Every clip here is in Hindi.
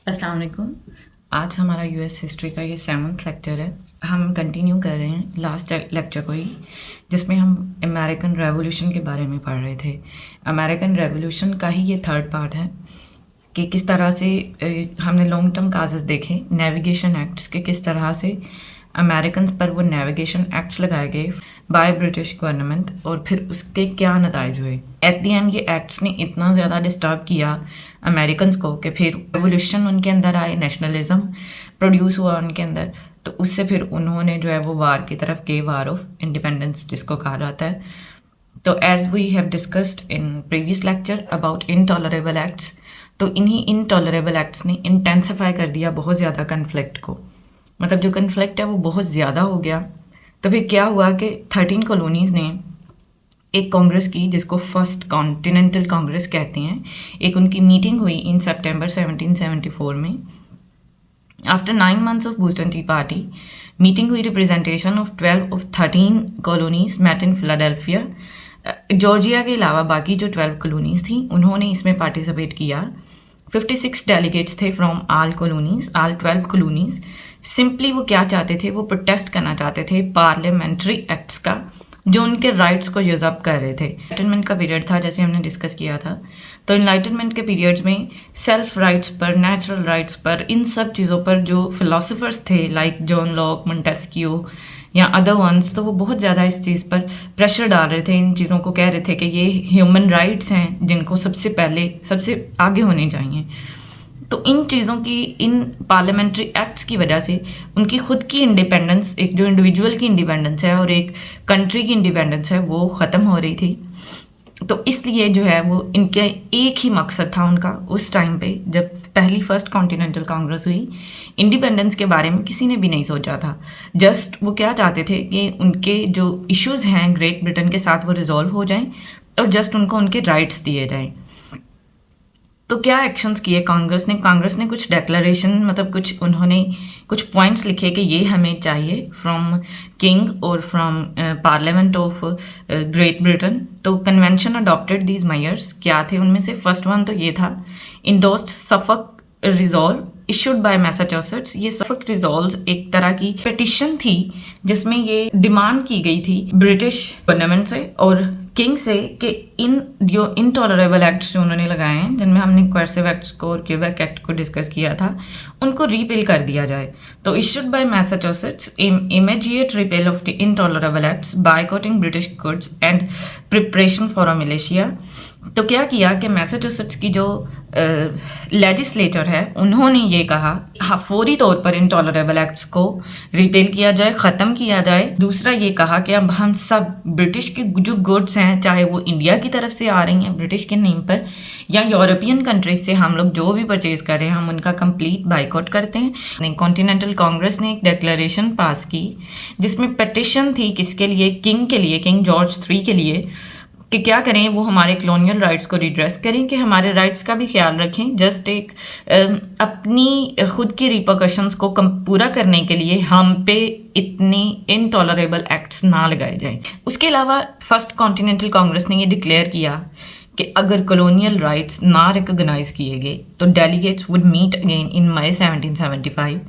अस्सलाम वालेकुम। आज हमारा यूएस हिस्ट्री का ये 7th लेक्चर है। हम कंटिन्यू कर रहे हैं लास्ट लेक्चर को ही, जिसमें हम अमेरिकन रेवोल्यूशन के बारे में पढ़ रहे थे। अमेरिकन रेवोल्यूशन का ही ये थर्ड पार्ट है कि किस तरह से हमने लॉन्ग टर्म काजेस देखे नेविगेशन एक्ट्स के, किस तरह से अमेरिकन पर वो नेविगेशन एक्ट्स लगाए गए बाय ब्रिटिश गवर्नमेंट और फिर उसके क्या नताइज हुए। एट दी एंड ये एक्ट्स ने इतना ज़्यादा डिस्टर्ब किया अमेरिकन को कि फिर रेवोल्यूशन उनके अंदर आए, नेशनलिज्म प्रोड्यूस हुआ उनके अंदर। तो उससे फिर उन्होंने जो है वो वार की तरफ गए, वार ऑफ इंडिपेंडेंस जिसको कहा जाता है। तो as we have discussed in previous lecture about intolerable acts, तो इन्हीं इनटॉलरेबल एक्ट्स ने इंटेंसिफाई कर दिया बहुत ज़्यादा कन्फ्लिक्ट को। मतलब जो कन्फ्लिक्ट है वो बहुत ज़्यादा हो गया। तो फिर क्या हुआ कि 13 कॉलोनीज़ ने एक कांग्रेस की, जिसको फर्स्ट कॉन्टिनेंटल कांग्रेस कहते हैं। एक उनकी मीटिंग हुई इन सितंबर 1774 में। After 9 months of Boston tea party meeting हुई, representation of 12 of 13 colonies met in Philadelphia. Georgia के अलावा बाकी जो 12 कॉलोनीज थी उन्होंने इसमें पार्टिसिपेट किया। 56 डेलीगेट्स थे from all colonies, all 12 colonies. Simply वो क्या चाहते थे, वो प्रोटेस्ट करना चाहते थे पार्लियामेंट्री एक्ट्स का जो उनके राइट्स को यूज़अप कर रहे थे। एनलाइटनमेंट का पीरियड था, जैसे हमने डिस्कस किया था। तो एनलाइटनमेंट के पीरियड्स में सेल्फ राइट्स पर, नेचुरल राइट्स पर, इन सब चीज़ों पर जो फिलोसफर्स थे लाइक जॉन लॉक, मोंटेस्क्यू या अदर वंस, तो वो बहुत ज़्यादा इस चीज़ पर प्रेशर डाल रहे थे। इन चीज़ों को कह रहे थे कि ये ह्यूमन राइट्स हैं जिनको सबसे पहले, सबसे आगे होने चाहिए। तो इन चीज़ों की, इन पार्लियामेंट्री एक्ट्स की वजह से उनकी खुद की इंडिपेंडेंस, एक जो इंडिविजुअल की इंडिपेंडेंस है और एक कंट्री की इंडिपेंडेंस है, वो ख़त्म हो रही थी। तो इसलिए जो है वो इनके एक ही मकसद था उनका उस टाइम पे, जब पहली फर्स्ट कॉन्टिनेंटल कांग्रेस हुई। इंडिपेंडेंस के बारे में किसी ने भी नहीं सोचा था। जस्ट वो क्या चाहते थे कि उनके जो इश्यूज़ हैं ग्रेट ब्रिटेन के साथ वो रिजॉल्व हो जाएं और जस्ट उनको उनके राइट्स दिए जाएं। तो क्या एक्शंस किए कांग्रेस ने कुछ डेक्लरेशन, मतलब कुछ उन्होंने कुछ पॉइंट्स लिखे कि ये हमें चाहिए फ्रॉम किंग और from parliament of Great Britain. तो कन्वेंशन अडॉप्टेड दीज मेयर्स। क्या थे उनमें से? फर्स्ट वन तो ये था, endorsed Suffolk resolve issued by Massachusetts. ये सफक रिजॉल्व एक तरह की पिटिशन थी जिसमें ये डिमांड की गई थी ब्रिटिश गवर्नमेंट से और किंग से कि इन जो इनटॉलरेबल एक्ट्स जो उन्होंने लगाए हैं, जिनमें हमने कोर्सिव एक्ट्स को और क्यूबेक एक्ट को डिस्कस किया था, उनको रिपेल कर दिया जाए। तो issued by Massachusetts immediate repeal of the Intolerable Acts, boycotting British goods and preparation for a militia. तो क्या किया कि मैसाचुसेट्स की जो लेजिस्लेटर है उन्होंने ये कहा फौरी तौर पर इनटॉलरेबल एक्ट्स को रिपेल किया जाए, ख़त्म किया जाए। दूसरा ये कहा कि अब हम सब ब्रिटिश की जो गुड्स हैं, चाहे वो इंडिया की तरफ से आ रही हैं ब्रिटिश के नेम पर या यूरोपियन कंट्रीज से हम लोग जो भी परचेज कर रहे हैं, हम उनका कंप्लीट बाइकआउट करते हैं। कॉन्टिनेंटल कांग्रेस ने एक डिक्लेरेशन पास की जिसमें पिटिशन थी किसके लिए? किंग के लिए, किंग जॉर्ज III के लिए, कि क्या करें, वो हमारे कॉलोनियल राइट्स को रिड्रेस करें, कि हमारे राइट्स का भी ख्याल रखें। जस्ट एक अपनी खुद की रिपरकशंस को पूरा करने के लिए हम पे इतनी इनटॉलरेबल एक्ट्स ना लगाए जाएं। उसके अलावा फर्स्ट कॉन्टिनेंटल कांग्रेस ने ये डिक्लेयर किया कि अगर कॉलोनियल राइट्स ना रिकॉग्नाइज किए गए तो delegates would meet again in May 1775।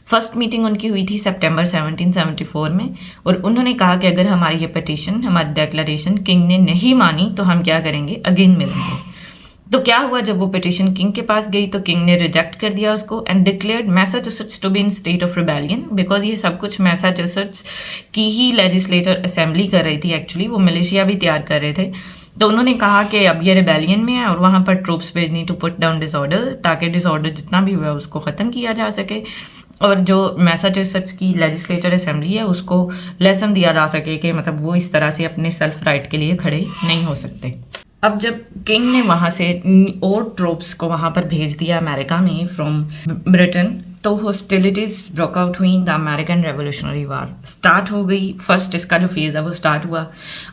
First meeting उनकी हुई थी सितंबर 1774 में और उन्होंने कहा कि अगर हमारी ये पिटीशन, हमारी डिक्लेरेशन किंग ने नहीं मानी तो हम क्या करेंगे, अगेन मिलेंगे। तो क्या हुआ, जब वो पिटीशन किंग के पास गई तो किंग ने रिजेक्ट कर दिया उसको and declared Massachusetts to be in state of rebellion, because ये सब कुछ मैसाचुसेट्स की ही लेजिस्लेटर असेंबली कर रही थी। एक्चुअली वो मिलिशिया भी तैयार कर रहे थे। तो उन्होंने कहा कि अब ये रिबेलियन में है और वहाँ पर ट्रूप्स भेजनी टू पुट डाउन डिसऑर्डर, ताकि डिसऑर्डर जितना भी हुआ उसको ख़त्म किया जा सके और जो मैसाचुसेट्स की लेजिस्लेचर असेंबली है उसको लेसन दिया जा सके कि मतलब वो इस तरह से अपने सेल्फ राइट के लिए खड़े नहीं हो सकते। अब जब किंग ने वहाँ से और ट्रूप्स को वहाँ पर भेज दिया अमेरिका में फ्रॉम ब्रिटेन, तो हॉस्टिलिटीज़ ब्रोक आउट हुई। The American revolutionary war start हो गई। फर्स्ट इसका जो फेज़ है वो स्टार्ट हुआ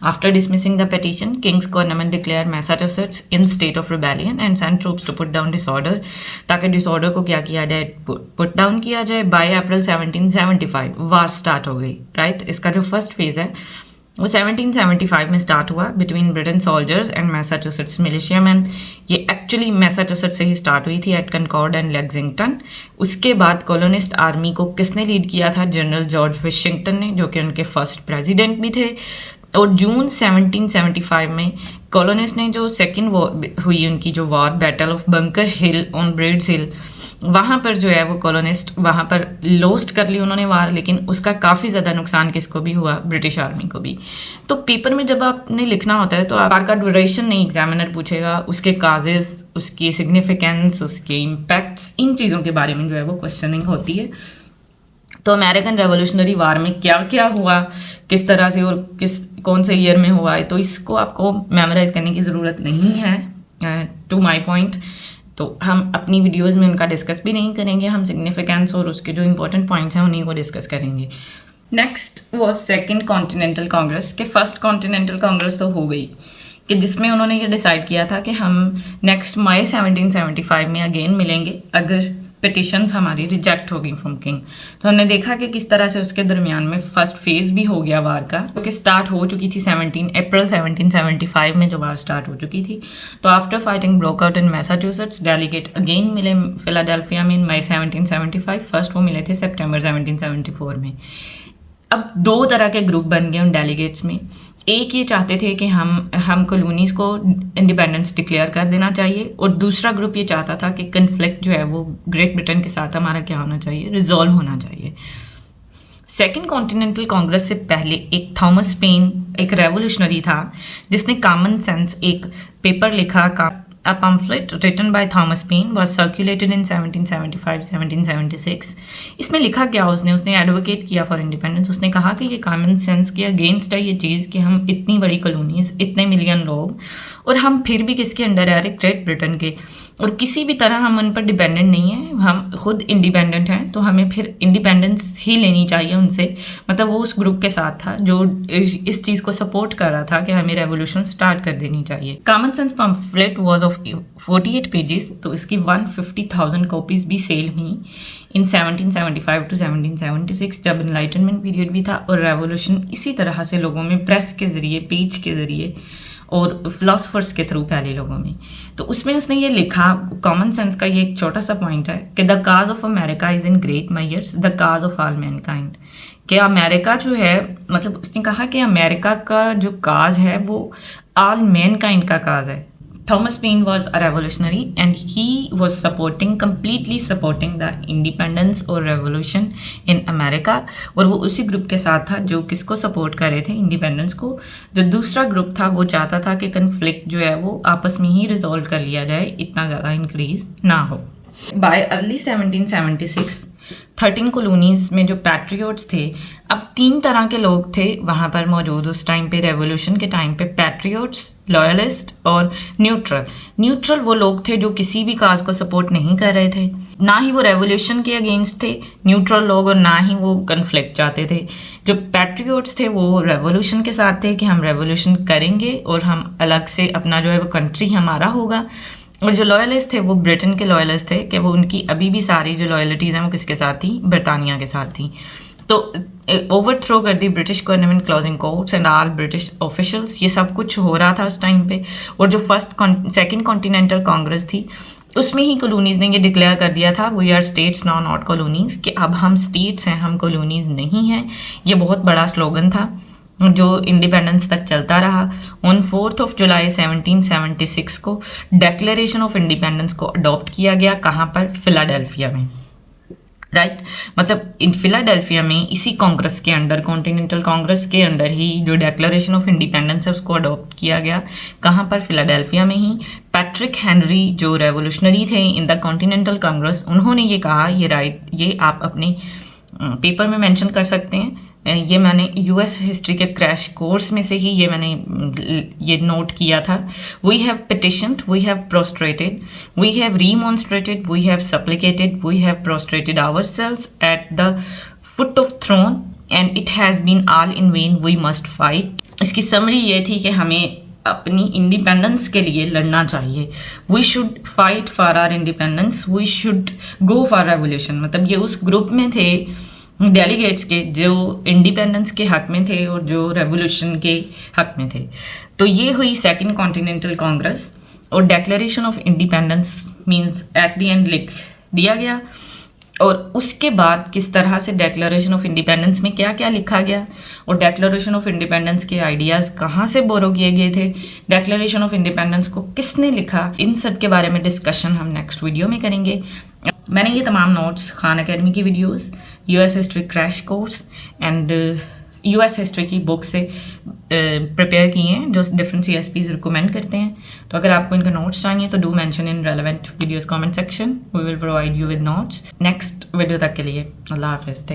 after dismissing the petition, king's government declare Massachusetts in state of rebellion and send troops to put down disorder, ताकि डिसऑर्डर को क्या किया जाए, पुट डाउन किया जाए। बाय अप्रैल 1775 वार स्टार्ट हो गई। राइट, इसका जो फर्स्ट फेज़ है वो 1775 में स्टार्ट हुआ between Britain soldiers and Massachusetts militiaman. ये एक्चुअली मैसाचुसेट्स से ही स्टार्ट हुई थी एट कनकॉर्ड एंड लेक्सिंगटन। उसके बाद कॉलोनिस्ट आर्मी को किसने लीड किया था? जनरल जॉर्ज वाशिंगटन ने, जो कि उनके फर्स्ट प्रेसिडेंट भी थे। और जून 1775 में कॉलोनिस्ट ने जो सेकेंड वॉर हुई उनकी जो war, battle of Bunker Hill on Breed's Hill, वहाँ पर जो है वो कॉलोनिस्ट वहाँ पर लॉस्ट कर ली उन्होंने वार, लेकिन उसका काफ़ी ज़्यादा नुकसान किसको भी हुआ? ब्रिटिश आर्मी को भी। तो पेपर में जब आपने लिखना होता है तो वार का ड्यूरेशन नहीं एग्जामिनर पूछेगा, उसके काजेज़, उसकी सिग्निफिकेंस, उसके इम्पैक्ट्स, इन चीज़ों के बारे में जो है वो क्वेश्चनिंग होती है। तो अमेरिकन रेवोल्यूशनरी वार में क्या क्या हुआ, किस तरह से और कौन से ईयर में हुआ है, तो इसको आपको मेमोराइज करने की ज़रूरत नहीं है। टू माय पॉइंट, तो हम अपनी वीडियोस में उनका डिस्कस भी नहीं करेंगे, हम सिग्निफिकेंस और उसके जो इंपॉर्टेंट पॉइंट्स हैं उन्हीं को डिस्कस करेंगे। Next was second continental Congress. के फर्स्ट कॉन्टिनेंटल कांग्रेस तो हो गई कि जिसमें उन्होंने ये डिसाइड किया था कि हम नेक्स्ट मई 1775 में अगेन मिलेंगे अगर पिटिशंस हमारी रिजेक्ट होगी फ्रॉम किंग। तो हमने देखा कि किस तरह से उसके दरमियान में फर्स्ट फेज भी हो गया वार का, क्योंकि स्टार्ट हो चुकी थी 17 अप्रैल 1775 में जो वार स्टार्ट हो चुकी थी। तो आफ्टर फाइटिंग ब्रोकआउट इन मैसाचुसेट्स, डेलीगेट अगेन मिले फिलाडेल्फिया में इन मई 1775। फर्स्ट वो मिले थे सितंबर 1774 में। अब दो तरह के ग्रुप बन गए उन डेलीगेट्स में। एक ये चाहते थे कि हम कॉलोनीज़ को इंडिपेंडेंस डिक्लेयर कर देना चाहिए, और दूसरा ग्रुप ये चाहता था कि कन्फ्लिक्ट जो है वो ग्रेट ब्रिटेन के साथ हमारा क्या होना चाहिए? रिजॉल्व होना चाहिए। सेकेंड कॉन्टिनेंटल कांग्रेस से पहले एक थॉमस पेन, एक रेवोल्यूशनरी था, जिसने कॉमन सेंस एक पेपर लिखा। A pamphlet written by Thomas Paine was circulated in 1775-1776। इसमें लिखा क्या उसने एडवोकेट किया फॉर इंडिपेंडेंस। उसने कहा कि ये कॉमन सेंस के अगेंस्ट है ये चीज़ कि हम इतनी बड़ी कॉलोनीज, इतने मिलियन लोग, और हम फिर भी किसके अंडर है? ग्रेट ब्रिटेन के, और किसी भी तरह हम उन पर डिपेंडेंट नहीं हैं, हम खुद इंडिपेंडेंट हैं, तो हमें फिर इंडिपेंडेंस ही लेनी चाहिए उनसे। मतलब वो उस ग्रुप के साथ था जो इस चीज़ को सपोर्ट कर रहा था कि हमें रेवोल्यूशन स्टार्ट कर देनी चाहिए। Common sense pamphlet was of 48 pages, तो इसकी 150,000 कॉपीज़ भी सेल हुई इन 1775 to 1776, जब इनलाइटनमेंट पीरियड भी था, और रेवोल्यूशन इसी तरह से लोगों में प्रेस के ज़रिए, पेज के ज़रिए और फिलोसफर्स के थ्रू पहले लोगों में। तो उसमें उसने ये लिखा, कॉमन सेंस का ये एक छोटा सा पॉइंट है कि the cause of America is in great measures the cause of all Mankind. कि अमेरिका जो है, मतलब उसने कहा कि अमेरिका का जो काज है वो ऑल मैनकाइंड का काज है। Thomas Paine was a revolutionary and he was completely supporting the independence or revolution in America। और वो उसी ग्रुप के साथ था जो किसको सपोर्ट कर रहे थे? इंडिपेंडेंस को। जो दूसरा ग्रुप था वो चाहता था कि कन्फ्लिक्ट जो है वो आपस में ही रिजॉल्व कर लिया जाए, इतना ज़्यादा इंक्रीज ना हो। बाय अर्ली 1776 13 कॉलोनीज में जो पैट्रियोट्स थे, अब 3 तरह के लोग थे वहाँ पर मौजूद उस टाइम पे, रेवोल्यूशन के टाइम पे। पैट्रियोट्स, लॉयलिस्ट और न्यूट्रल। न्यूट्रल वो लोग थे जो किसी भी काज को सपोर्ट नहीं कर रहे थे, ना ही वो रेवोल्यूशन के अगेंस्ट थे न्यूट्रल लोग, और ना ही वो कन्फ्लिक्ट चाहते थे। जो पैट्रियोट्स थे वो रेवोल्यूशन के साथ थे कि हम रेवोल्यूशन करेंगे और हम अलग से अपना जो है वो कंट्री हमारा होगा। और जो लॉयलिस्ट थे वो ब्रिटेन के लॉयलिस्ट थे कि वो उनकी अभी भी सारी जो लॉयलिटीज़ हैं वो किसके साथ थी? ब्रिटानिया के साथ थी। तो ओवरथ्रो कर दी British government, closing courts and all British officials, ये सब कुछ हो रहा था उस टाइम पे। और जो सेकेंड कॉन्टिनेंटल कांग्रेस थी उसमें ही कॉलोनीज़ ने ये डिक्लेयर कर दिया था, we are states now not colonies, कि अब हम स्टेट्स हैं, हम कॉलोनीज़ नहीं हैं। ये बहुत बड़ा स्लोगन था जो इंडिपेंडेंस तक चलता रहा। ऑन 4 जुलाई 1776 को डेक्लेरेशन ऑफ इंडिपेंडेंस को अडॉप्ट किया गया। कहाँ पर? फिलाडेल्फिया में, राइट। मतलब इन फिलाडेल्फिया में इसी कांग्रेस के अंडर, कॉन्टिनेंटल कांग्रेस के अंडर ही जो डेक्लेरेशन ऑफ इंडिपेंडेंस है उसको अडॉप्ट किया गया। कहाँ पर? फिलाडेल्फिया में ही। पैट्रिक हेनरी जो रेवोल्यूशनरी थे इन द कॉन्टिनेंटल कांग्रेस, उन्होंने ये कहा, ये राइट, ये आप अपने पेपर में मेंशन कर सकते हैं। ये मैंने यूएस हिस्ट्री के क्रैश कोर्स में से ही ये मैंने ये नोट किया था। We have petitioned, we have prostrated, we have remonstrated, we have supplicated, we have prostrated ourselves at the foot of throne and it has been all in vain, we must fight. इसकी समरी ये थी कि हमें अपनी इंडिपेंडेंस के लिए लड़ना चाहिए। We should fight for our independence, we should go for revolution. मतलब ये उस ग्रुप में थे डेलीगेट्स के जो इंडिपेंडेंस के हक में थे और जो रेवोल्यूशन के हक में थे। तो ये हुई सेकंड कॉन्टिनेंटल कांग्रेस, और declaration of independence means at the end लिख दिया गया। और उसके बाद किस तरह से डेक्लेरेशन ऑफ इंडिपेंडेंस में क्या क्या लिखा गया, और डेक्लेरेशन ऑफ इंडिपेंडेंस के आइडियाज़ कहाँ से बोरो किए गए थे, डेक्लेरेशन ऑफ इंडिपेंडेंस को किसने लिखा, इन सब के बारे में डिस्कशन हम नेक्स्ट वीडियो में करेंगे। मैंने ये तमाम नोट्स खान एकेडमी की videos, US history crash course and US history की बुक से प्रिपेयर किए हैं जो डिफरेंट CSPs रिकमेंड करते हैं। तो अगर आपको इनका नोट्स चाहिए तो do mention in relevant videos comment section, we will provide you with notes. Next video तक के लिए अल्लाह हाफिज़।